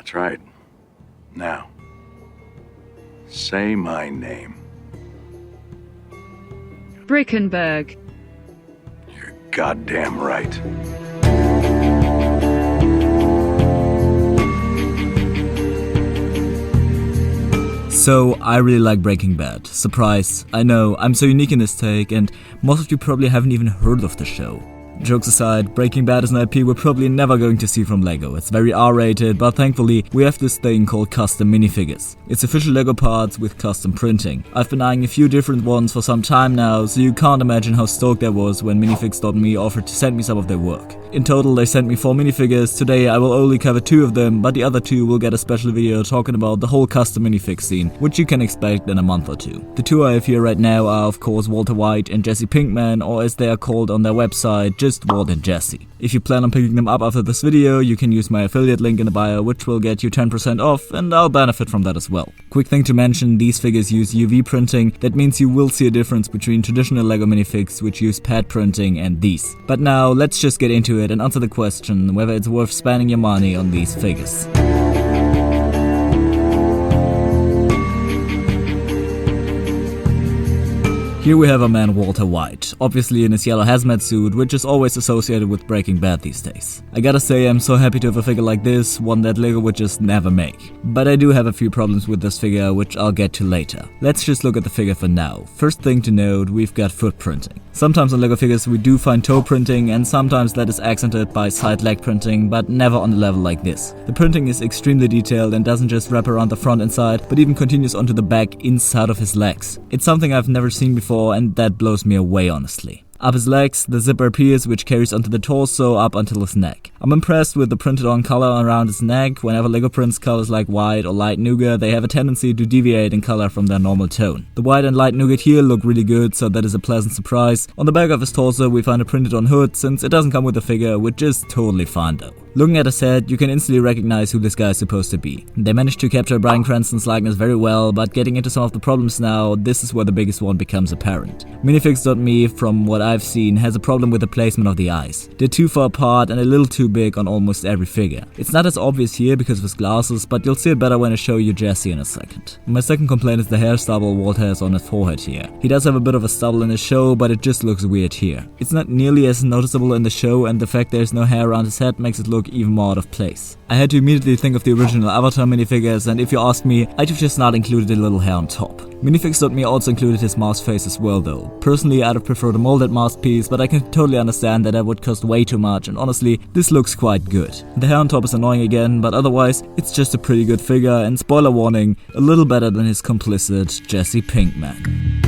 That's right. Now, say my name. Brickenberg. You're goddamn right. So, I really like Breaking Bad. Surprise. I know, I'm so unique in this take, and most of you probably haven't even heard of the show. Jokes aside, Breaking Bad is an IP we're probably never going to see from LEGO. It's very R-rated, but thankfully we have this thing called custom minifigures. It's official LEGO parts with custom printing. I've been eyeing a few different ones for some time now, so you can't imagine how stoked I was when minifix.me offered to send me some of their work. In total they sent me 4 minifigures. Today I will only cover 2 of them, but the other 2 will get a special video talking about the whole custom minifix scene, which you can expect in a month or 2. The 2 I have here right now are of course Walter White and Jesse Pinkman, or as they are called on their website, just Walt and Jesse. If you plan on picking them up after this video, you can use my affiliate link in the bio, which will get you 10% off, and I'll benefit from that as well. Quick thing to mention, these figures use UV printing. That means you will see a difference between traditional LEGO minifigs which use pad printing and these. But now let's just get into it and answer the question whether it's worth spending your money on these figures. Here we have our man Walter White, obviously in his yellow hazmat suit, which is always associated with Breaking Bad these days. I gotta say I'm so happy to have a figure like this, one that LEGO would just never make. But I do have a few problems with this figure, which I'll get to later. Let's just look at the figure for now. First thing to note, we've got foot printing. Sometimes on LEGO figures we do find toe printing, and sometimes that is accented by side leg printing, but never on a level like this. The printing is extremely detailed and doesn't just wrap around the front and side, but even continues onto the back inside of his legs. It's something I've never seen before, and that blows me away honestly. Up his legs, the zipper appears, which carries onto the torso up until his neck. I'm impressed with the printed on color around his neck. Whenever LEGO prints colors like white or light nougat, they have a tendency to deviate in color from their normal tone. The white and light nougat here look really good, so that is a pleasant surprise. On the back of his torso we find a printed on hood, since it doesn't come with the figure, which is totally fine though. Looking at his head, you can instantly recognize who this guy is supposed to be. They managed to capture Bryan Cranston's likeness very well, but getting into some of the problems now, this is where the biggest one becomes apparent. Minifix.me, from what I've seen, has a problem with the placement of the eyes. They're too far apart and a little too big on almost every figure. It's not as obvious here because of his glasses, but you'll see it better when I show you Jesse in a second. My second complaint is the hair stubble Walt has on his forehead here. He does have a bit of a stubble in his show, but it just looks weird here. It's not nearly as noticeable in the show, and the fact there's no hair around his head makes it look even more out of place. I had to immediately think of the original Avatar minifigures, and if you ask me, I'd have just not included a little hair on top. Minifix.me also included his mask face as well though. Personally, I'd have preferred a molded mask piece, but I can totally understand that would cost way too much, and honestly, this looks quite good. The hair on top is annoying again, but otherwise, it's just a pretty good figure, and spoiler warning, a little better than his complicit Jesse Pinkman.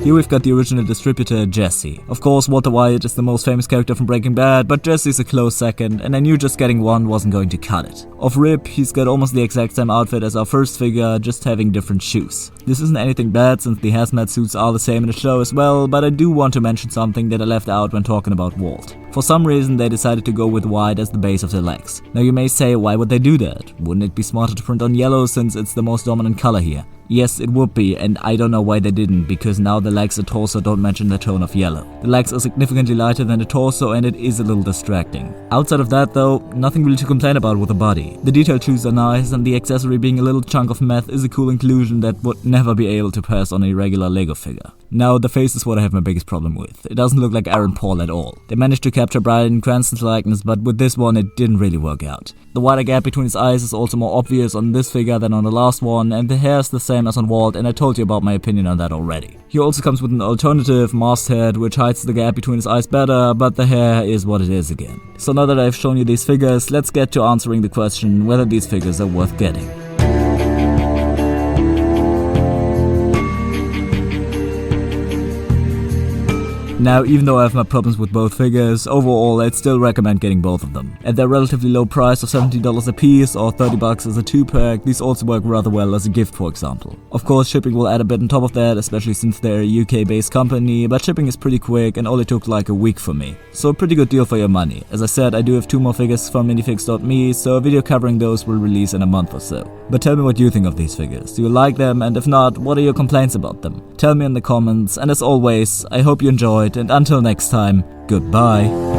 Here we've got the original distributor, Jesse. Of course, Walter White is the most famous character from Breaking Bad, but Jesse's a close second, and I knew just getting one wasn't going to cut it. Off rip, he's got almost the exact same outfit as our first figure, just having different shoes. This isn't anything bad since the hazmat suits are the same in the show as well, but I do want to mention something that I left out when talking about Walt. For some reason they decided to go with white as the base of their legs. Now you may say, why would they do that? Wouldn't it be smarter to print on yellow since it's the most dominant color here? Yes, it would be, and I don't know why they didn't, because now the legs and torso don't match in the tone of yellow. The legs are significantly lighter than the torso, and it is a little distracting. Outside of that though, nothing really to complain about with the body. The detailed shoes are nice, and the accessory being a little chunk of meth is a cool inclusion that would never be able to pass on a regular LEGO figure. Now the face is what I have my biggest problem with. It doesn't look like Aaron Paul at all. They managed to capture Bryan Cranston's likeness, but with this one it didn't really work out. The wider gap between his eyes is also more obvious on this figure than on the last one, and the hair is the same as on Walt, and I told you about my opinion on that already. He also comes with an alternative masthead which hides the gap between his eyes better, but the hair is what it is again. So now that I've shown you these figures, let's get to answering the question whether these figures are worth getting. Now, even though I have my problems with both figures, overall I'd still recommend getting both of them. At their relatively low price of $17 a piece or $30 as a 2-pack, these also work rather well as a gift, for example. Of course, shipping will add a bit on top of that, especially since they're a UK-based company, but shipping is pretty quick and only took like a week for me. So a pretty good deal for your money. As I said, I do have 2 more figures from minifix.me, so a video covering those will release in a month or so. But tell me what you think of these figures. Do you like them? And if not, what are your complaints about them? Tell me in the comments, and as always, I hope you enjoyed, and until next time, goodbye.